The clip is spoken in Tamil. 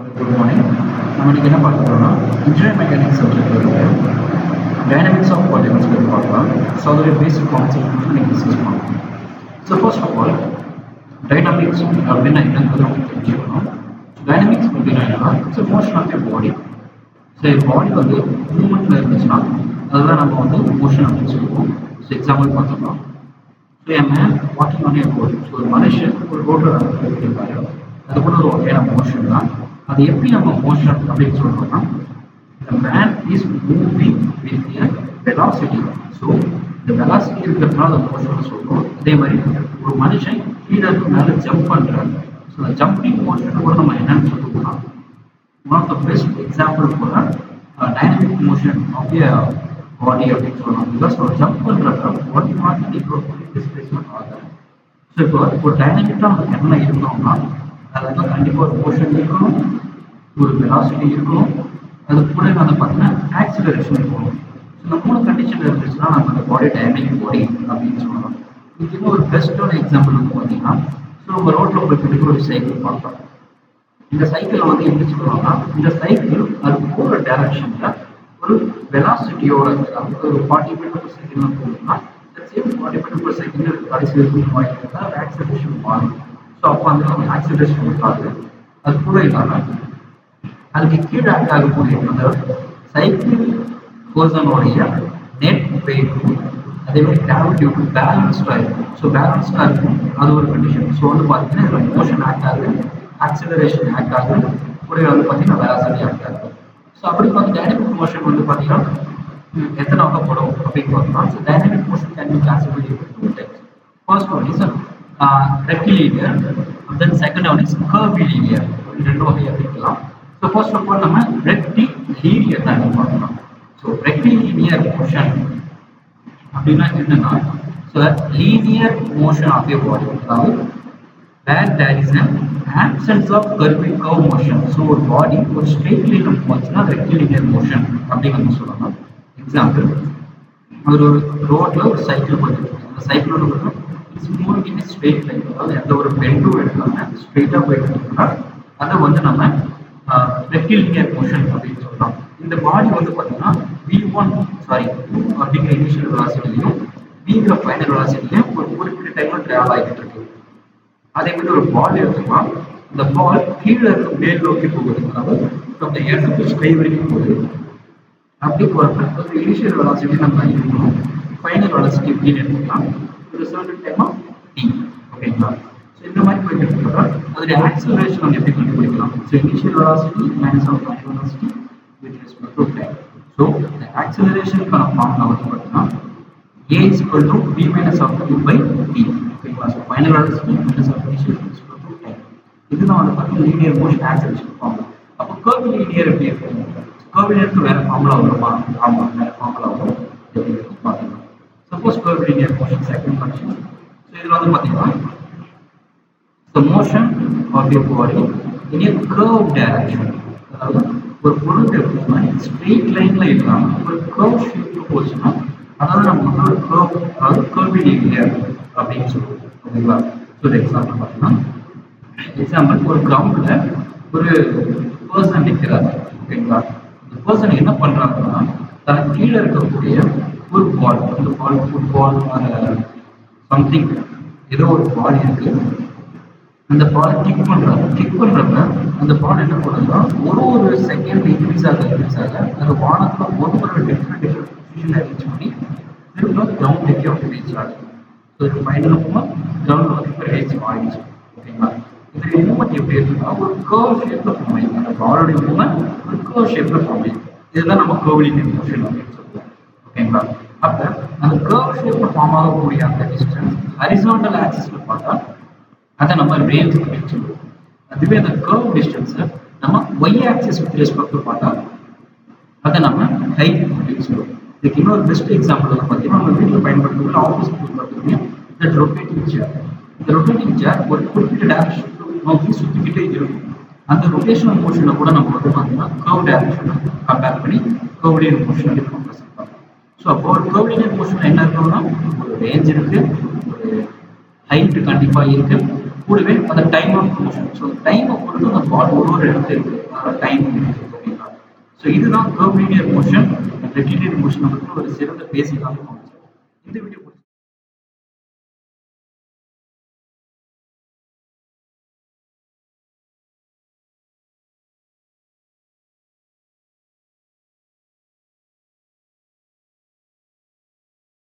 Good morning. நம்ம இன்னைக்கு என்ன பார்க்க போறோம்னா இன்ஜினியரிங் மெக்கானிக்ஸ் சப்ஜெக்ட்ல இருக்க டைனமிக்ஸ் ஆஃப் பார்ட்டிகல்ஸ் பற்றி பார்க்கலாம். ஸோ அதோட பேசிக் கான்செப்ட் இன்னைக்கு டிஸ்கஸ் பண்ணலாம். So first of all dynamics அப்படின்னா என்னங்கிறத நம்ம தெரிஞ்சுக்கணும். டைனமிக்ஸ் அப்படின்னா என்னன்னா it's motion of a body. So body வந்து மூவ்மெண்ட்ல இருந்துச்சுன்னா அதுதான் நம்ம வந்து மோஷன் அப்படின்னு சொல்லுவோம். ஸோ எக்ஸாம்பிள் பார்த்தோம்னா so an man walking on a road. So ஒரு மனுஷன் ஒரு ரோட்டில் நடந்துருக்காரு. அது கூட ஒரு வகையான மோஷன் தான். அது எப்படி நம்ம மோஷன் அப்படின்னு சொல்றோம்னா the man is moving with a velocity. So இந்த வெலாசிட்டி இருக்கிறதுனால அந்த மோஷன் சொல்றோம். அதே மாதிரி ஒரு மனுஷன் கீழே இருந்து மேலே ஜம்ப் பண்றாரு. ஸோ அந்த ஜம்பிங் மோஷன் கூட நம்ம என்னன்னு சொல்லுவோம்னா one of the best example கூட dynamic motion of a body அப்படின்னு சொல்லலாம். பிகாஸ் ஒரு ஜம்ப் பண்றப்ப பாடி மாதிரி டிஸ்பிளேஸ்மெண்ட் ஆகுது. ஸோ இப்போ ஒரு டைனமிக்காக நமக்கு என்ன இருக்கணும்னா அதுக்கு கண்டிப்பாக ஒரு மோஷன் இருக்கணும், ஒரு வெலாசிட்டி இருக்கணும், அது கூட வந்து பார்த்தீங்கன்னா ஆக்சிலரேஷன் இருக்கணும். ஸோ இந்த மூணு கண்டிஷன் இருந்துச்சுன்னா நம்ம அந்த பாடி டைனமிக் பாடி அப்படின்னு சொல்லலாம். இதுக்கு இன்னும் ஒரு பெஸ்ட்டான எக்ஸாம்பிள் வந்து பார்த்தீங்கன்னா ஸோ நம்ம ரோட்டில் போய்ட்டு ஒரு சைக்கிள் பார்க்கலாம். இந்த சைக்கிளை வந்து எப்படி சொல்லுவாங்கன்னா இந்த சைக்கிள் அது போகிற டைரக்ஷனில் ஒரு வெலாசிட்டியோட ஒரு 40 மீட்டர் செகண்ட் போகுதுன்னா சேம் 40 மீட்டர் செகண்ட் கடைசி வரைக்கும் வாங்கிட்டு ஆக்சிலரேஷன் மாறும். ஸோ அப்போ வந்து நம்ம ஆக்சிலரேஷன் இருக்காது. அது கூட இல்லாமல் அதுக்கு கீழே ஆக்ட் ஆகக்கூடிய அந்த சைக்கிள் பர்சனோடைய நெட் வெயிட்டும் அதே மாதிரி கிராவிட்டி பேலன்ஸ்டாக இருக்கும். ஸோ பேலன்ஸ்டாக இருக்கும் அது ஒரு கண்டிஷன். ஸோ வந்து பார்த்தீங்கன்னா இதில் மோஷன் ஆக்ட் ஆகுது, ஆக்சிலரேஷன் ஆக்ட் ஆகுது, கூட வந்து பார்த்தீங்கன்னா வெலாசிட்டி ஆக்ட் ஆகுது. ஸோ அப்படி பார்த்து டைனமிக் மோஷன் வந்து பார்த்தீங்கன்னா எத்தனை வகைப்படும் அப்படின்னு பார்த்தோம்னா so dynamic motion can be classified into two types. First one is rectilinear, then second one is curvilinear. ரெண்டு வகையாக பிரிக்கலாம். ஸோ ஃபர்ஸ்ட் ஆஃப் ஆல் நம்ம ரெக்டிலினியர் தான் பார்க்கலாம். ஸோ ரெக்டிலினியர் மோஷன் அப்படின்னா என்னன்னா so linear motion of a body, அதாவது where there is an absence of curve motion. So ஒரு பாடி ஒரு ஸ்ட்ரெயிட் லைன் போச்சுன்னா ரெக்டிலினியர் மோஷன் அப்படின்னு நம்ம சொல்லலாம். எக்ஸாம்பிள் ஒரு ரோட்ல ஒரு சைக்கிள் போயிட்டு அந்த சைக்கிளோட it's moving in straight line, அதாவது எந்த ஒரு பெண்டும் எடுக்காம ஸ்ட்ரெயிட்டாக போயிட்டு இருக்கோம்னா அதை வந்து நம்ம ரெக்டிலினியர் மோஷன் அப்படின்னு சொல்லலாம். இந்த பாடி வந்து பார்த்தீங்கன்னா V1 அப்படிங்கிற இனிஷியல் வெலாசிட்டிலையும் Vங்கிற ஃபைனல் வெலாசிட்டிலையும் ஒரு குறிப்பிட்ட டைம்ல டிராவல் ஆகிட்டு இருக்கு. அதே மாதிரி ஒரு பால் எடுத்துக்கலாம். இந்த பால் கீழே இருக்க மேல் நோக்கி போகுது, அதாவது அந்த எர்த்துக்கு ஸ்கை வரைக்கும் போகுது. அப்படி போகிறப்ப ஒரு இனிஷியல் வெலாசிட்டி நம்ம இருக்கணும், ஃபைனல் வெலாசிட்டி அப்படின்னு எடுத்துக்கலாம். ஒரு சர்டன் டைம் ஆஃப் டி. ஓகேங்களா? ஸோ இந்த மாதிரி போயிட்டு இருக்கிறப்ப அதோடைய ஆக்சிலரேஷன் வந்து எப்படி கண்டுபிடிக்கலாம்? So initial velocity minus of final velocity with respect to time. So இந்த ஆக்சிலரேஷனுக்கான ஃபார்முலா வந்து பார்த்தீங்கன்னா A is equal to V minus of U by T. ஓகேங்களா? So final velocity minus of initial respect to time. இதுதான் வந்து பார்த்தீங்கன்னா லீனியர் மோஷன் ஆக்சிலரேஷன் ஃபார்முலா. அப்போ கர்விலினியர் எப்படி இருக்கும்? கர்விலினியருக்கு வேற ஃபார்முலா வருமா? ஆமாம், வேற ஃபார்முலா வரும். எப்படி இருக்கும் பார்த்தீங்கன்னா suppose curvilinear motion second condition. So இதில் வந்து பார்த்தீங்கன்னா the motion of your body in a curved direction, அதாவது ஒரு பொருள் எடுத்துக்கோங்க ஸ்ட்ரெயிட் லைன்ல இல்லாம ஒரு கர்வ் ஷேப்ல போச்சுன்னா அதாவது நம்ம வந்து ஒரு கர்வ், அதாவது கர்விலினியர் அப்படின்னு சொல்லுவோம். ஓகேங்களா? ஸோ எக்ஸாம்பிள் பார்த்தீங்கன்னா எக்ஸாம்பிள் ஒரு கிரவுண்ட்ல ஒரு பர்சன் நிற்கிறாரு. ஓகேங்களா? இந்த பர்சன் என்ன பண்றாங்கன்னா தனக்கு கீழே இருக்கக்கூடிய ஒரு பால், அந்த பால் ஃபுட்பால் சம்திங் ஏதோ ஒரு பால் இருக்கு, அந்த பால் கிக் பண்றப்ப அந்த பால் என்ன பண்ணுதுன்னா ஒரு செகண்ட் இன்க்ரீஸ் ஆக அது வானத்தில் ஒரு டிஃப்ரெண்ட் பொசிஷனை ரீச் பண்ணி திரும்ப கிரவுண்டுக்கே வந்து ரீச் ஆகுது. ஸோ இது ஃபைனலாக கிரவுண்ட் வந்து இப்போ ரீச் ஆகிடுச்சு. ஓகேங்களா? இதோடைய மூமெண்ட் எப்படி இருக்குன்னா ஒரு கர்வ் ஷேப்ல ஃபார்ம் ஆகிடும். அந்த பாலோடைய மூமெண்ட் ஒரு கர்வ் ஷேப்ல ஃபார்ம் ஆகிடும். இதுதான் நம்ம கர்விலினியர் மோஷன் அப்படின்னு சொல்லுவோம். ஓகேங்களா? அப்போ அந்த கர்வ் ஷேப்ல ஃபார்ம் ஆகக்கூடிய அந்த டிஸ்டன்ஸ் ஹரிசாண்டல் ஆக்சிஸ்ல பார்த்தா அதை நம்ம ரேஞ்ச் அப்படின்னு சொல்லுவோம். அதுவே அந்த கர்வ் டிஸ்டன்ஸை நம்ம Y axis with respect to பார்த்தா அதை நம்ம ஹைட் அப்படின்னு சொல்லுவோம். இதுக்கு இன்னொரு பெஸ்ட் எக்ஸாம்பிள் வந்து பார்த்தீங்கன்னா நம்ம வீட்டில் பயன்படுத்தக்கூடிய ஆஃபீஸ் பார்த்தீங்கன்னா இந்த ரொட்டேட்டிங் சேர். இந்த ரொட்டேட்டிங் சேர் ஒரு குறிப்பிட்ட டைரக்ஷன் நோக்கி சுற்றிக்கிட்டே இருக்கும். அந்த ரொட்டேஷனல் மோஷனை கூட நம்ம வந்து பார்த்தீங்கன்னா கர்வ் டைரக்ஷனை கம்பேர் பண்ணி கர்வ்லினியர் மோஷன் அப்படின்னு நம்ம ப்ரெசென்ட் பண்ணலாம். ஸோ அப்போ ஒரு கர்வ்லினியர் மோஷன் என்ன இருக்கணும்னா ஒரு ரேஞ்ச் இருக்கு, ஒரு ஹைட் கண்டிப்பாக இருக்கு, கூடவே அந்த டைம் ஆஃப் மோஷன். ஸோ டைமை பொறுத்து அந்த பால் ஒரு இடத்துல இருக்கு, டைம் ஓகேங்களா. ஸோ இதுதான் கர்வ்லினியர் மோஷன் ரெக்டிலினியர் மோஷன் ஒரு சிறந்த பேசிக்கான கான்செப்ட். இந்த வீடியோ